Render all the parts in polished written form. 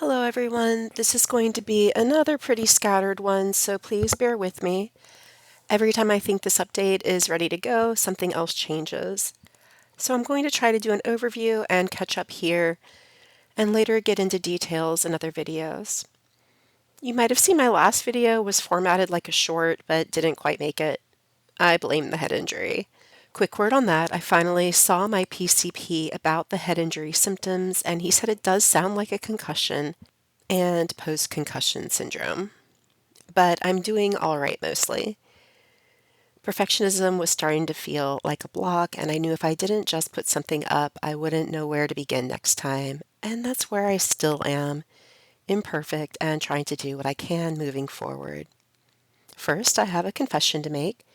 Hello everyone, this is going to be another pretty scattered one, so please bear with me. Every time I think this update is ready to go, something else changes. So I'm going to try to do an overview and catch up here, and later get into details in other videos. You might have seen my last video was formatted like a short, but didn't quite make it. I blame the head injury. Quick word on that, I finally saw my PCP about the head injury symptoms, and he said it does sound like a concussion and post-concussion syndrome, but I'm doing all right mostly. Perfectionism was starting to feel like a block, and I knew if I didn't just put something up, I wouldn't know where to begin next time. And that's where I still am, imperfect and trying to do what I can moving forward. First, I have a confession to make.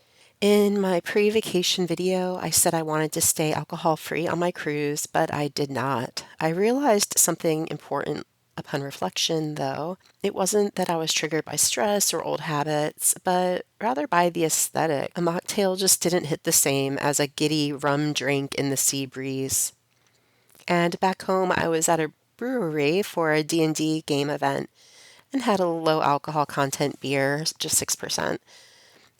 In my pre-vacation video, I said I wanted to stay alcohol-free on my cruise, but I did not. I realized something important upon reflection, though. It wasn't that I was triggered by stress or old habits, but rather by the aesthetic. A mocktail just didn't hit the same as a giddy rum drink in the sea breeze. And back home, I was at a brewery for a D&D game event and had a low alcohol content beer, just 6%.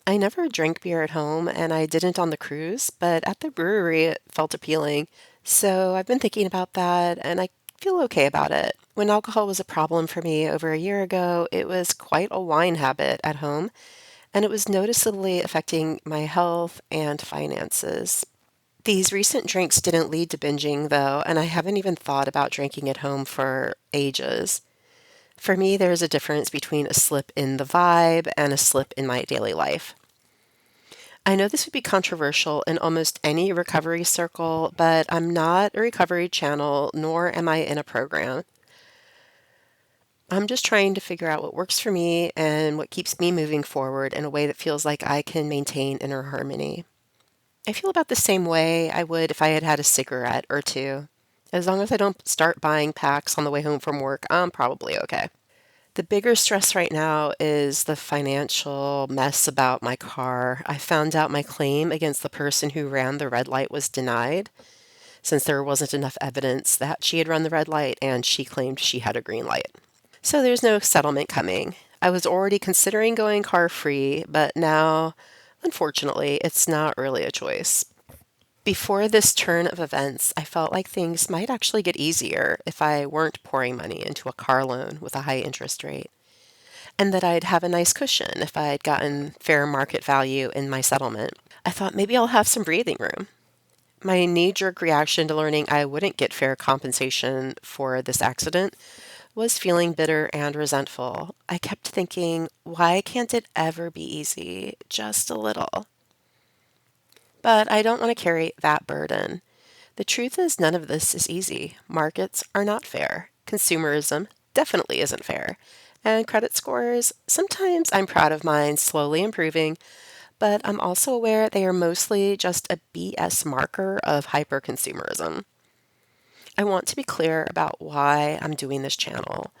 I never drank beer at home, and I didn't on the cruise, but at the brewery it felt appealing. So I've been thinking about that, and I feel okay about it. When alcohol was a problem for me over a year ago, it was quite a wine habit at home, and it was noticeably affecting my health and finances. These recent drinks didn't lead to binging, though, and I haven't even thought about drinking at home for ages. For me, there's a difference between a slip in the vibe and a slip in my daily life. I know this would be controversial in almost any recovery circle, but I'm not a recovery channel, nor am I in a program. I'm just trying to figure out what works for me and what keeps me moving forward in a way that feels like I can maintain inner harmony. I feel about the same way I would if I had had a cigarette or two. As long as I don't start buying packs on the way home from work, I'm probably okay. The bigger stress right now is the financial mess about my car. I found out my claim against the person who ran the red light was denied since there wasn't enough evidence that she had run the red light and she claimed she had a green light. So there's no settlement coming. I was already considering going car free, but now, unfortunately, it's not really a choice. Before this turn of events, I felt like things might actually get easier if I weren't pouring money into a car loan with a high interest rate, and that I'd have a nice cushion if I'd gotten fair market value in my settlement. I thought maybe I'll have some breathing room. My knee-jerk reaction to learning I wouldn't get fair compensation for this accident was feeling bitter and resentful. I kept thinking, why can't it ever be easy? Just a little. But I don't want to carry that burden. The truth is, none of this is easy. Markets are not fair. Consumerism definitely isn't fair. And credit scores, sometimes I'm proud of mine slowly improving, but I'm also aware they are mostly just a BS marker of hyperconsumerism. I want to be clear about why I'm doing this channel.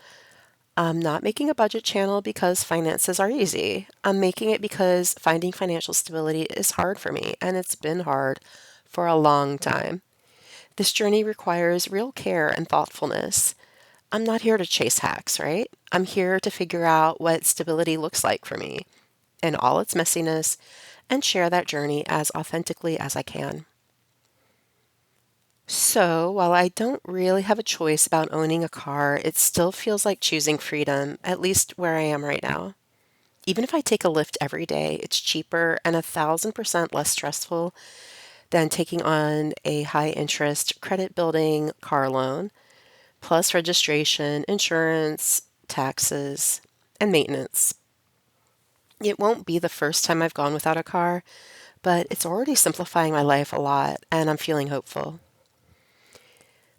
I'm not making a budget channel because finances are easy. I'm making it because finding financial stability is hard for me, and it's been hard for a long time. This journey requires real care and thoughtfulness. I'm not here to chase hacks, right? I'm here to figure out what stability looks like for me and all its messiness and share that journey as authentically as I can. So, while I don't really have a choice about owning a car, it still feels like choosing freedom, at least where I am right now. Even if I take a Lyft every day, it's cheaper and 1,000% less stressful than taking on a high interest credit building car loan, plus registration, insurance, taxes, and maintenance. It won't be the first time I've gone without a car, but it's already simplifying my life a lot, and I'm feeling hopeful.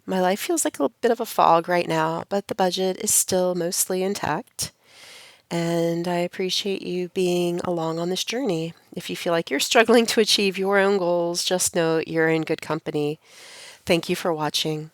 My life feels like a bit of a fog right now, but the budget is still mostly intact. And I appreciate you being along on this journey. If you feel like you're struggling to achieve your own goals, just know you're in good company. Thank you for watching.